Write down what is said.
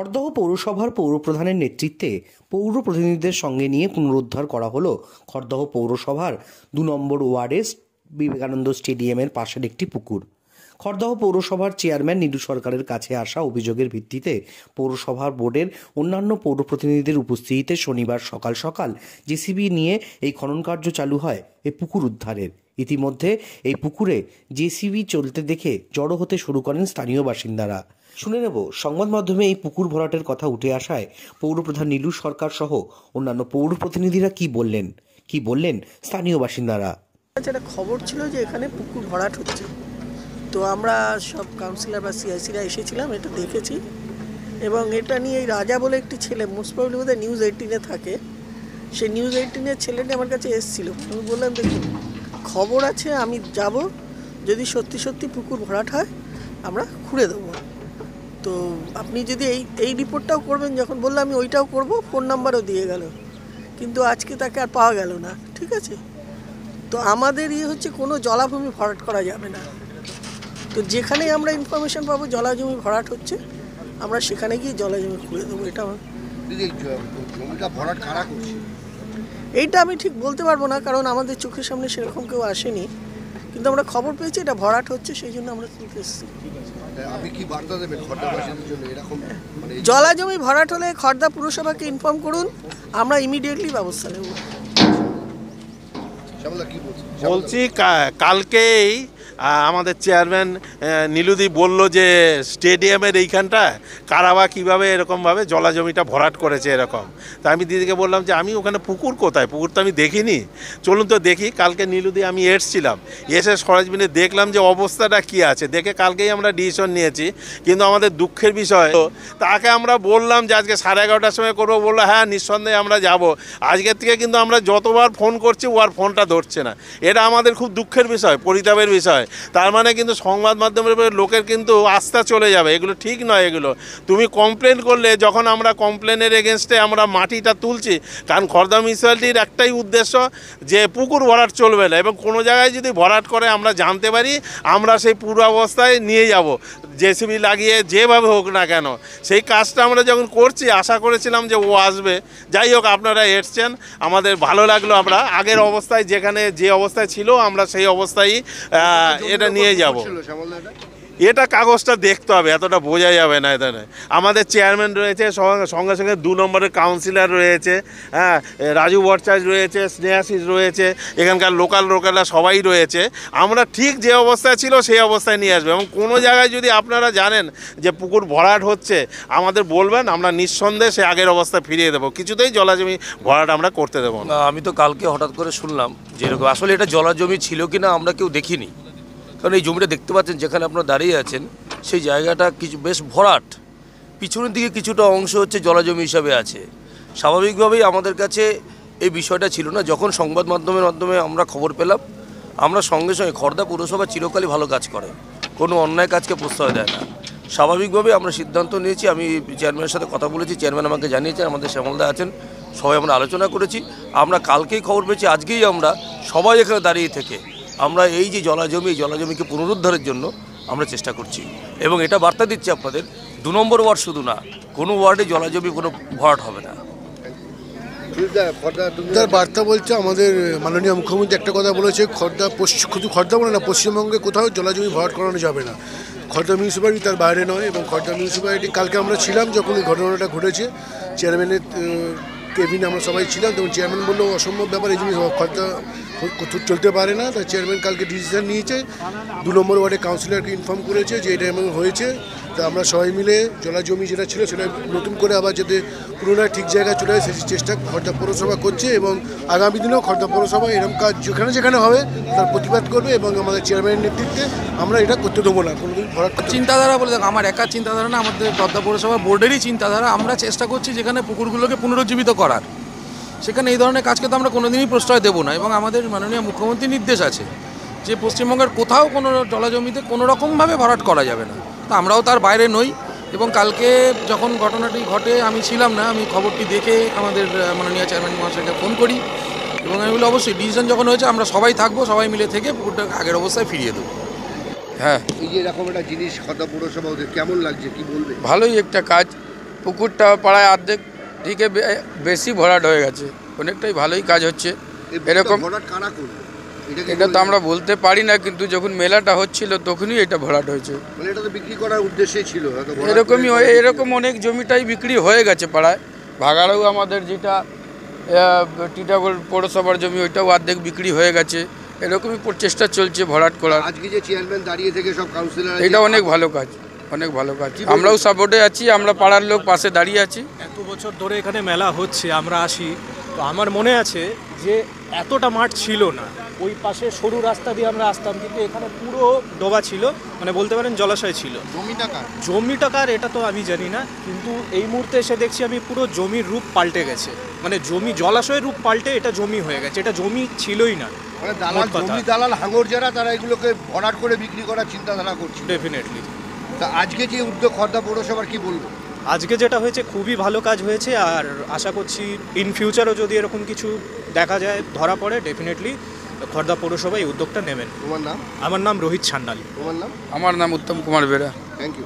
খড়দহ পৌরসভার পৌরপ্রধানের নেতৃত্বে পৌর প্রতিনিধিদের সঙ্গে নিয়ে পুনরুদ্ধার করা হলো খড়দহ পৌরসভার ২ নম্বর ওয়ার্ডের বিবেকানন্দ স্টেডিয়ামের পাশের একটি পুকুর। খড়দহ পৌরসভার চেয়ারম্যান নীলু সরকারের কাছে আসা অভিযোগের ভিত্তিতে পৌরসভার বোর্ডের অন্যান্য পৌর প্রতিনিধিদের উপস্থিতিতে শনিবার সকাল সকাল জেসিবি নিয়ে এই খনন কার্য চালু হয় এই পুকুর উদ্ধারের। ইতিমধ্যে এই পুকুরে জেসিবি চলতে দেখে জড়ো হতে শুরু করেন স্থানীয় বাসিন্দারা। শুনে নেব সংবাদ মাধ্যমে এই পুকুর ভরাটের কথা উঠে আসায় পৌরপ্রধান নীলু সরকার সহ অন্যান্য পৌর প্রতিনিধিরা কি বললেন স্থানীয় বাসিন্দারা। একটা খবর ছিল যে এখানে পুকুর ভরাট হচ্ছে, তো আমরা সব কাউন্সিলর বা সিআইসিরা এসেছিলাম, এটা দেখেছি। এবং এটা নিয়ে এই রাজা বলে একটি ছেলে, মোস্ট প্রবলি বোধহয় নিউজ 18-এ থাকে, সেই নিউজ 18-এর ছেলেটি আমার কাছে এসেছিল। আমি বললাম দেখুন খবর আছে, আমি যাব, যদি সত্যি সত্যি পুকুর ভরাট হয় আমরা খুঁড়ে দেবো। তো আপনি যদি এই রিপোর্টটাও করবেন, যখন বললাম আমি ওইটাও করব, ফোন নাম্বারও দিয়ে গেল, কিন্তু আজকে তাকে আর পাওয়া গেল না। ঠিক আছে, তো আমাদের হচ্ছে কোনো জলাভূমি ভরাট করা যাবে না। তো যেখানেই আমরা ইনফরমেশন পাবো জলাজমি ভরাট হচ্ছে, আমরা সেখানে গিয়ে জলাজমি খুঁড়ে দেবো। এইটা আমি ঠিক বলতে পারবো না, কারণ আমাদের চোখের সামনে সেরকম কেউ আসেনি, কিন্তু আমরা খবর পেয়েছি এটা ভরাট হচ্ছে, সেই জন্য আমরা তুলতে এসেছি। জলাজমি ভরাট হলে খড়দা পুরসভাকে ইনফর্ম করুন, আমরা ইমিডিয়েটলি ব্যবস্থা নেব। বলছি কালকেই আমাদের চেয়ারম্যান নীলুদি বলল যে স্টেডিয়ামের এইখানটা কারাবা কীভাবে এরকমভাবে জলাজমিটা ভরাট করেছে এরকম। তা আমি দিদিকে বললাম যে আমি ওখানে পুকুর কোথায়, পুকুর তো আমি দেখিনি, চলুন তো দেখি। কালকে নীলুদি আমি এসেছিলাম, এসে সরেজমিনে দেখলাম যে অবস্থাটা কী আছে, দেখে কালকেই আমরা ডিসিশন নিয়েছি। কিন্তু আমাদের দুঃখের বিষয়, তাকে আমরা বললাম যে আজকে 11:30টার সময় করবো, বললো হ্যাঁ নিঃসন্দেহে আমরা যাব। আজকের থেকে কিন্তু আমরা যতবার ফোন করছি ও আর ফোনটা ধরছে না, এটা আমাদের খুব দুঃখের বিষয়, পরিতাপের বিষয়। তার মানে কিন্তু সংবাদ মাধ্যমের লোকের কিন্তু আস্থা চলে যাবে, এগুলো ঠিক নয়। এগুলো তুমি কমপ্লেন করলে, যখন আমরা কমপ্লেনের এগেনস্টে আমরা মাটিটা তুলছি, কারণ খড়দা মিউনিসিপ্যালিটির একটাই উদ্দেশ্য যে পুকুর ভরাট চলবে না, এবং কোনো জায়গায় যদি ভরাট করে আমরা জানতে পারি, আমরা সেই পূর্বাবস্থায় নিয়ে যাব, জেসিবি লাগিয়ে যেভাবে হোক না কেন। সেই কাজটা আমরা যখন করছি, আশা করেছিলাম যে ও আসবে। যাই হোক, আপনারা এসছেন, আমাদের ভালো লাগলো। আমরা আগের অবস্থায় যেখানে যে অবস্থায় ছিল আমরা সেই অবস্থায় এটা নিয়ে যাব। এটা কাগজটা দেখতে হবে, এতটা বোঝা যাবে না। এটা আমাদের চেয়ারম্যান রয়েছে, সঙ্গে সঙ্গে 2 নম্বরের কাউন্সিলর রয়েছে, হ্যাঁ, রাজু ভট্টাচার্য রয়েছে, স্নেহাশিস রয়েছে, এখানকার লোকালরা সবাই রয়েছে। আমরা ঠিক যে অবস্থায় ছিল সেই অবস্থায় নিয়ে আসবো, এবং কোনো জায়গায় যদি আপনারা জানেন যে পুকুর ভরাট হচ্ছে আমাদের বলবেন, আমরা নিঃসন্দেহে সে আগের অবস্থায় ফিরিয়ে দেবো। কিছুতেই জলাজমি ভরাট আমরা করতে দেবো না। আমি তো কালকে হঠাৎ করে শুনলাম যে এরকম, আসলে এটা জলাজমি ছিল কিনা আমরা কেউ দেখিনি, কারণ এই জমিটা দেখতে পাচ্ছেন যেখানে আপনারা দাঁড়িয়ে আছেন, সেই জায়গাটা কিছু বেশ ভরাট, পিছনের দিকে কিছুটা অংশ হচ্ছে জলাজমি হিসাবে আছে। স্বাভাবিকভাবেই আমাদের কাছে এই বিষয়টা ছিল না। যখন সংবাদ মাধ্যমের মাধ্যমে আমরা খবর পেলাম, আমরা সঙ্গে সঙ্গে, খড়দা পুরসভা চিরকালই ভালো কাজ করে, কোনো অন্যায় কাজকে প্রশ্রয় দেয় না। স্বাভাবিকভাবেই আমরা সিদ্ধান্ত নিয়েছি, আমি চেয়ারম্যানের সাথে কথা বলেছি, চেয়ারম্যান আমাকে জানিয়েছেন, আমাদের শ্যামলদা আছেন, সবাই আমরা আলোচনা করেছি। আমরা কালকেই খবর পেয়েছি, আজকেই আমরা সবাই এখানে দাঁড়িয়ে থেকে আমরা এই যে জলাজমিকে পুনরুদ্ধারের জন্য আমরা চেষ্টা করছি। এবং এটা বার্তা দিচ্ছি আপনাদের, 2 নম্বর ওয়ার্ড শুধু না, কোনো ওয়ার্ডে জলাজমি কোনো ভরাট হবে না। তার বার্তা বলছে আমাদের মাননীয় মুখ্যমন্ত্রী একটা কথা বলেছে, শুধু খড়দা বলে না, পশ্চিমবঙ্গে কোথাও জলাজমি ভরাট করানো যাবে না। খড়দা মিউনিসিপ্যালিটি তার বাইরে নয়, এবং খড়দা মিউনিসিপ্যালিটি কালকে আমরা ছিলাম যখন এই ঘটনাটা ঘটেছে, চেয়ারম্যানের কেবিনে আমরা সবাই ছিলাম, তখন চেয়ারম্যান বললো অসম্ভব ব্যাপার, এই জিনিস খড়দা চলতে পারে না। তাই চেয়ারম্যান কালকে ডিসিশন নিয়েছে, 2 নম্বর ওয়ার্ডে কাউন্সিলরকে ইনফর্ম করেছে যে এটা এমন হয়েছে। তা আমরা সবাই মিলে জলাজমি যেটা ছিল সেটা নতুন করে আবার যাতে পুনরায় ঠিক জায়গায় চলে আসে সেই চেষ্টা খড়দা পৌরসভা করছে, এবং আগামী দিনেও খড়দা পৌরসভা এরকম কাজ যেখানে হবে তার প্রতিবাদ করবে, এবং আমাদের চেয়ারম্যানের নেতৃত্বে আমরা এটা করতে দেবো না। কোনোদিন ভরাট চিন্তাধারা বলে দেখো, আমার একার চিন্তাধারা না, আমাদের খড়দা পৌরসভা বোর্ডেরই চিন্তাধারা। আমরা চেষ্টা করছি যেখানে পুকুরগুলোকে পুনরুজ্জীবিত করার, সেখানে এই ধরনের কাজকে তো আমরা কোনোদিনই প্রশ্রয় দেবো না। এবং আমাদের মাননীয় মুখ্যমন্ত্রীর নির্দেশ আছে যে পশ্চিমবঙ্গের কোথাও কোনো জলাজমিতে কোনো রকমভাবে ভরাট করা যাবে না। তো আমরাও তার বাইরে নই। এবং কালকে যখন ঘটনাটি ঘটে আমি ছিলাম না, আমি খবরটি দেখে আমাদের মাননীয় চেয়ারম্যান মহাশয়কে ফোন করি, এবং আমি বলি অবশ্যই ডিসিশন যখন হয়েছে আমরা সবাই থাকবো, সবাই মিলে থেকে পুকুরটা আগের অবস্থায় ফিরিয়ে দেবো। হ্যাঁ, এই যে এরকম একটা জিনিস খড়দা পৌরসভা ওদের কেমন লাগছে কি বলবে? ভালোই একটা কাজ, পুকুরটা পাড়ায় অর্ধেক থেকে বেশি ভরাট হয়ে গেছে, অনেকটাই ভালোই কাজ হচ্ছে। এরকম ভরাট কারা করবে এটা তো আমরা বলতে পারি না, কিন্তু যখন মেলাটা হচ্ছিল তখনই এটা ভরাট হয়েছে। মানে এটা তো বিক্রি করার উদ্দেশ্যেই ছিল, এরকম অনেক জমিটাই বিক্রি হয়ে গেছে পাড়ায়। ভাগাড়েও আমাদের যেটা টিটাগড় পৌরসভার জমি ওইটাও অর্ধেক বিক্রি হয়ে গেছে। এরকমই চেষ্টা চলছে ভরাট করার। আজকে যে চেয়ারম্যান দাঁড়িয়ে থেকে সব কাউন্সিলর, এটা অনেক ভালো কাজ, অনেক ভালো কাজ। আমরাও সাপোর্টে আছি, আমরা পাড়ার লোক পাশে দাঁড়িয়ে আছি। এত বছর ধরে এখানে মেলা হচ্ছে, আমরা আসি, তো আমার মনে আছে যে এতটা মাঠ ছিল না। ওই পাশে সরু রাস্তা দিয়ে আমরা আসতাম, কিন্তু এখানে পুরো ডোবা ছিল, মানে বলতে পারেন জলাশয় ছিল। জমিটা কার এটা তো আমি জানি না, কিন্তু এই মুহূর্তে এসে দেখছি আমি পুরো জমির রূপ পাল্টে গেছে, মানে জলাশয়ের রূপ পাল্টে এটা জমি হয়ে গেছে। এটা জমি ছিলই না। মানে দালাল হাঙর যারা, তারা এগুলোকে ভরাট করে বিক্রি করার চিন্তাধারা করছে। ডেফিনেটলি। তা আজকে যে উদ্যোগ খর্দা পৌরসভার, কি বলবো? আজকে যেটা হয়েছে খুবই ভালো কাজ হয়েছে, আর আশা করছি ইন ফিউচারও যদি এরকম কিছু দেখা যায়, ধরা পড়ে, ডেফিনেটলি খর্দা পৌরসভা এই উদ্যোগটা নেবেন। তোমার নাম? আমার নাম রোহিত সান্যাল। তোমার নাম? আমার নাম উত্তম কুমার বেরা। Thank you.